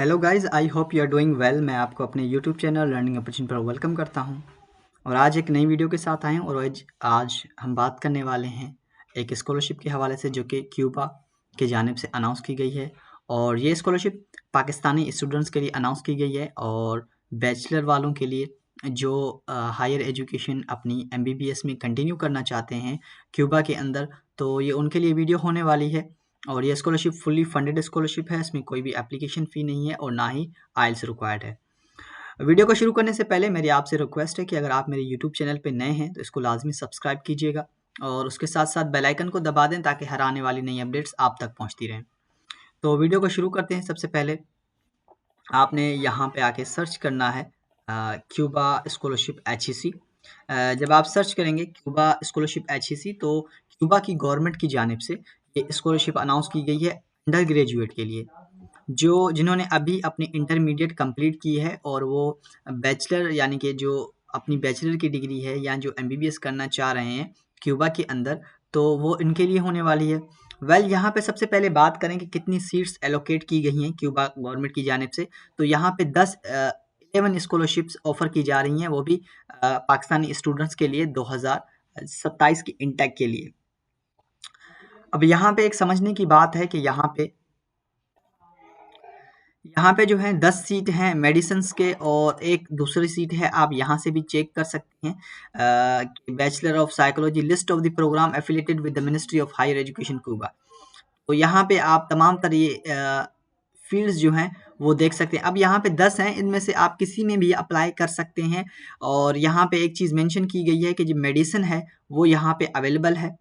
Hello guys, I hope you are doing well. मैं आपको अपने यूट्यूब चैनल लर्निंग अपॉर्चुनिटी पर वेलकम करता हूं और आज एक नई वीडियो के साथ आए हैं। और आज हम बात करने वाले हैं एक स्कॉलरशिप के हवाले से जो कि क्यूबा की जानिब से अनाउंस की गई है। और ये स्कॉलरशिप पाकिस्तानी स्टूडेंट्स के लिए अनाउंस की गई है और बैचलर वालों के लिए जो हायर एजुकेशन अपनी एमबीबीएस में कंटिन्यू करना चाहते हैं क्यूबा के अंदर, तो ये उनके लिए वीडियो होने वाली है। और ये स्कॉलरशिप फुल्ली फंडेड स्कॉलरशिप है, इसमें कोई भी एप्लीकेशन फ़ी नहीं है और ना ही आइल्स रिक्वायर्ड है। वीडियो को शुरू करने से पहले मेरी आपसे रिक्वेस्ट है कि अगर आप मेरे यूट्यूब चैनल पे नए हैं तो इसको लाजमी सब्सक्राइब कीजिएगा और उसके साथ-साथ बेल आइकन को दबा दें ताकि हर आने वाली नई अपडेट्स आप तक पहुँचती रहें। तो वीडियो को शुरू करते हैं। सबसे पहले आपने यहाँ पे आके सर्च करना है क्यूबा स्कॉलरशिप एचईसी। जब आप सर्च करेंगे क्यूबा स्कॉलरशिप एचईसी तो क्यूबा की गवर्नमेंट की जानिब से ये स्कॉलरशिप अनाउंस की गई है अंडर ग्रेजुएट के लिए, जो जिन्होंने अभी अपनी इंटरमीडिएट कंप्लीट की है और वो बैचलर यानी कि जो अपनी बैचलर की डिग्री है या जो एमबीबीएस करना चाह रहे हैं क्यूबा के अंदर, तो वो इनके लिए होने वाली है। यहाँ पे सबसे पहले बात करें कि कितनी सीट्स एलोकेट की गई हैं क्यूबा गवर्नमेंट की जानिब से, तो यहाँ पे 11 स्कॉलरशिप्स ऑफर की जा रही हैं, वो भी पाकिस्तानी स्टूडेंट्स के लिए 2027 की इंटेक के लिए। अब यहाँ पे एक समझने की बात है कि यहाँ पे जो है 10 सीट हैं मेडिसिन्स के और एक दूसरी सीट है, आप यहाँ से भी चेक कर सकते हैं bachelor of psychology list of the program affiliated with the ministry of higher education Cuba. तो यहाँ पे आप तमाम तरह ये फील्ड्स जो हैं वो देख सकते हैं। अब यहाँ पे 10 हैं, इनमें से आप किसी में भी अप्लाई कर सकते हैं। और यहाँ पे एक चीज़ मेंशन की गई है कि जो मेडिसिन है वो यहाँ पे अवेलेबल है,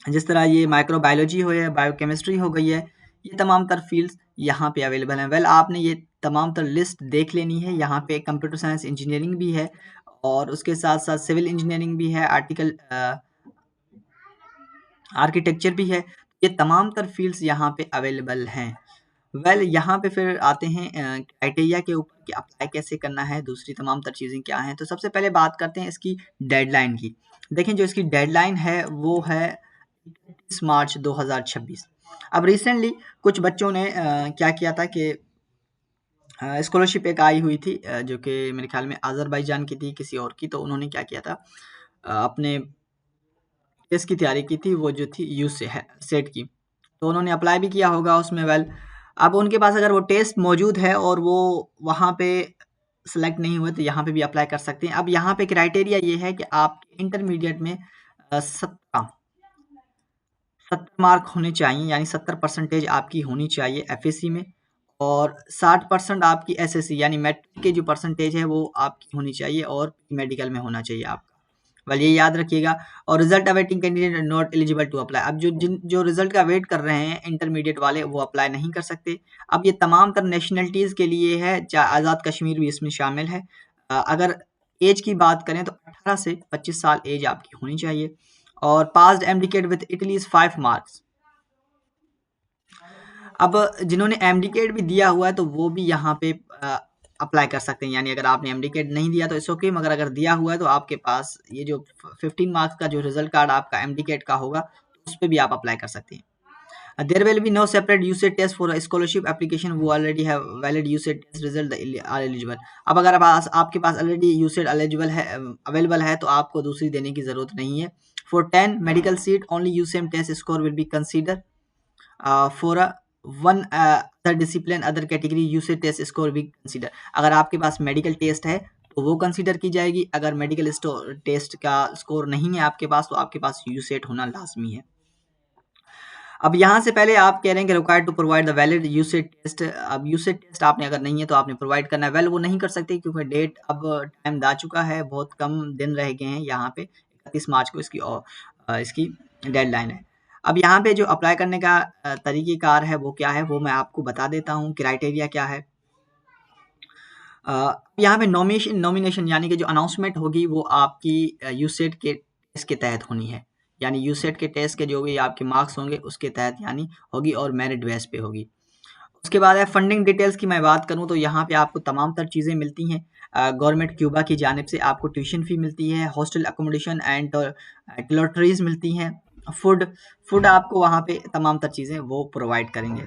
जिस तरह ये माइक्रोबायोलॉजी हो या बायोकेमिस्ट्री हो गई है, ये तमाम तर फील्ड्स यहाँ पे अवेलेबल हैं। आपने ये तमाम तर लिस्ट देख लेनी है। यहाँ पे कंप्यूटर साइंस इंजीनियरिंग भी है और उसके साथ-साथ सिविल इंजीनियरिंग भी है, आर्किटेक्चर भी है। ये तमाम तर फील्ड्स यहाँ पे अवेलेबल हैं। यहाँ पे फिर आते हैं क्राइटेरिया के ऊपर कि अप्लाई कैसे करना है, दूसरी तमाम तर चीज़ें क्या हैं। तो सबसे पहले बात करते हैं इसकी डेडलाइन की। देखें, जो इसकी डेडलाइन है वो है 31 मार्च 2026। अब रिसेंटली कुछ बच्चों ने क्या किया था कि स्कॉलरशिप एक आई हुई थी जो कि मेरे ख्याल में अज़रबैजान की थी, किसी और की। तो उन्होंने क्या किया था, अपने टेस्ट की तैयारी की थी, वो जो थी यू से है सेट की, तो उन्होंने अप्लाई भी किया होगा उसमें। अब उनके पास अगर वो टेस्ट मौजूद है और वो वहाँ पे सेलेक्ट नहीं हुए तो यहाँ पे भी अप्लाई कर सकते हैं। अब यहाँ पे क्राइटेरिया ये है कि आप इंटरमीडिएट में 70 मार्क होने चाहिए, यानी 70% आपकी होनी चाहिए एफएसी में और 60% आपकी एसएससी यानी मैट्रिक की जो परसेंटेज है वो आपकी होनी चाहिए और मेडिकल में होना चाहिए आपका। ये याद रखिएगा। और result awaiting candidate not eligible to apply. अब जो रिजल्ट का वेट कर रहे हैं इंटरमीडिएट वाले, वो अप्लाई नहीं कर सकते। अब ये तमाम तर नेशनलिटीज़ के लिए है, आज़ाद कश्मीर भी इसमें शामिल है। अगर एज की बात करें तो 18 से 25 साल एज आपकी होनी चाहिए और passed MDCAT with at least 5 marks. अब जिन्होंने एमडीकेट भी दिया हुआ है तो वो भी यहाँ पे अप्लाई कर सकते हैं। यानी अगर आपने एमडीकेट नहीं दिया तो इट्स ओके, मगर अगर दिया हुआ है तो आपके पास ये जो 15 मार्क्स का जो रिजल्ट कार्ड आपका एमडीकेट का होगा तो उस पे भी आप अप्लाई कर सकते हैं। There will be no separate UCET test for scholarship application वो already have valid UCET test result are eligible. अब अगर आपके पास ऑलरेडी यूसेट एलिजिबल है, अवेलेबल है, तो आपको दूसरी देने की जरूरत नहीं है। For 10 medical seat only UCET test score will be consider for one other discipline other category UCET test score भी कंसीडर। अगर आपके पास मेडिकल टेस्ट है तो वो कंसीडर की जाएगी। अगर मेडिकल टेस्ट का स्कोर नहीं है आपके पास तो आपके पास यूसेट होना लाजमी है। अब यहाँ से पहले आप कह रहे हैं कि required to provide the valid UCET test. अब यूसेट टेस्ट आपने अगर नहीं है तो आपने प्रोवाइड करना है। वो नहीं कर सकते क्योंकि डेट अब टाइम दा चुका है, बहुत कम दिन रह गए हैं। यहाँ पे 31 मार्च को इसकी डेडलाइन है। अब यहाँ पे जो अप्लाई करने का तरीक़ेकार है वो क्या है, वो मैं आपको बता देता हूँ। क्राइटेरिया क्या है, यहाँ पे नॉमिनेशन यानी कि जो अनाउंसमेंट होगी वो आपकी यूसेट के टेस्ट के तहत होनी है। यानी यूसेट के टेस्ट के जो भी आपके मार्क्स होंगे उसके तहत यानी होगी और मेरिट बेस पे होगी। उसके बाद है फंडिंग डिटेल्स की मैं बात करूँ तो यहाँ पे आपको तमाम तर चीज़ें मिलती हैं। गवर्नमेंट क्यूबा की जानिब से आपको ट्यूशन फ़ी मिलती है, हॉस्टल अकोमोडेशन एंड टॉयलेटरीज़ मिलती हैं, फूड आपको वहाँ पे तमाम तर चीज़ें वो प्रोवाइड करेंगे।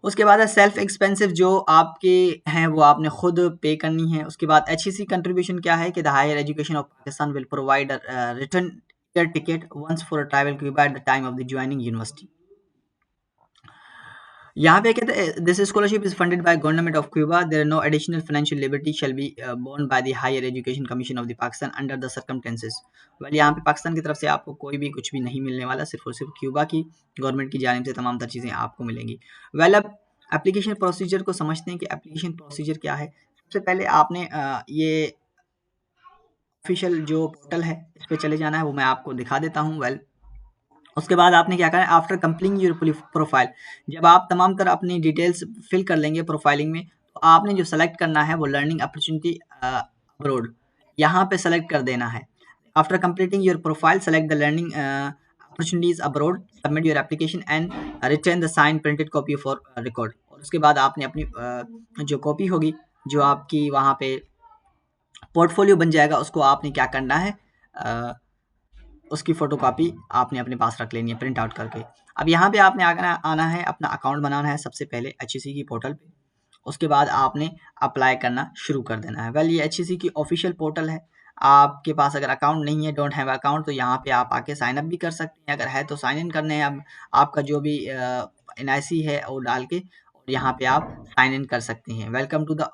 उसके बाद है सेल्फ एक्सपेंसिव, जो आपके हैं वो आपने खुद पे करनी है। उसके बाद HEC कंट्रीब्यूशन क्या है कि the higher education of Pakistan will provide return air ticket once for travel Cuba at the time of the joining university. यहाँ पे कहते हैं this scholarship is funded by government of Cuba, there no additional financial liberty shall be borne by the higher education commission of the Pakistan under the circumstances. Well, यहाँ पे पाकिस्तान की तरफ से आपको कोई भी कुछ भी नहीं मिलने वाला, सिर्फ और सिर्फ क्यूबा की गवर्नमेंट की जानिब से तमाम तर चीज़ें आपको मिलेंगी। वेल, अब एप्लीकेशन प्रोसीजर को समझते हैं कि एप्लीकेशन प्रोसीजर क्या है। सबसे पहले आपने ये ऑफिशियल जो पोर्टल है इस पर चले जाना है, वो मैं आपको दिखा देता हूँ। वेल, उसके बाद आपने क्या करना है, आफ्टर कंप्लीटिंग योर प्रोफाइल, जब आप तमाम तरह अपनी डिटेल्स फिल कर लेंगे प्रोफाइलिंग में, तो आपने जो सेलेक्ट करना है वो लर्निंग अपॉर्चुनिटी अब्रोड, यहाँ पे सेलेक्ट कर देना है। After completing your profile select the learning opportunities abroad, submit your application and return the sign printed copy for record. और उसके बाद आपने अपनी जो कॉपी होगी, जो आपकी वहाँ पे पोर्टफोलियो बन जाएगा, उसको आपने क्या करना है, उसकी फ़ोटोकॉपी आपने अपने पास रख लेनी है प्रिंट आउट करके। अब यहाँ पे आपने आना है, अपना अकाउंट बनाना है सबसे पहले HEC की पोर्टल पे। उसके बाद आपने अप्लाई करना शुरू कर देना है। वेल, ये HEC की ऑफिशियल पोर्टल है। आपके पास अगर अकाउंट नहीं है, डोंट हैव अकाउंट, तो यहाँ पे आप आके साइन अप भी कर सकते हैं। अगर है तो साइन इन करने हैं, अब आपका जो भी NIC है वो डाल के, और यहाँ पे आप साइन इन कर सकते हैं। Welcome to the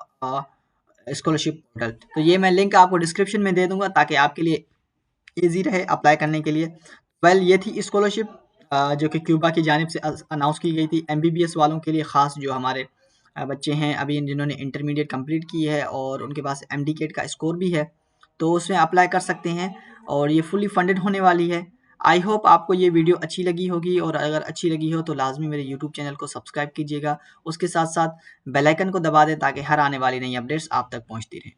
scholarship portal. तो ये मैं लिंक आपको डिस्क्रिप्शन में दे दूंगा ताकि आपके लिए ईजी रहे अप्लाई करने के लिए। वेल, ये थी स्कॉलरशिप जो कि क्यूबा की जानिब से अनाउंस की गई थी MBBS वालों के लिए, ख़ास जो हमारे बच्चे हैं अभी जिन्होंने इंटरमीडिएट कंप्लीट की है और उनके पास MD का स्कोर भी है, तो उसमें अप्लाई कर सकते हैं और ये फुली फंडेड होने वाली है। आई होप आपको ये वीडियो अच्छी लगी होगी, और अगर अच्छी लगी हो तो लाजमी मेरे यूट्यूब चैनल को सब्सक्राइब कीजिएगा। उसके साथ साथ बेल आइकन को दबा दें ताकि हर आने वाली नई अपडेट्स आप तक पहुँचती रहें।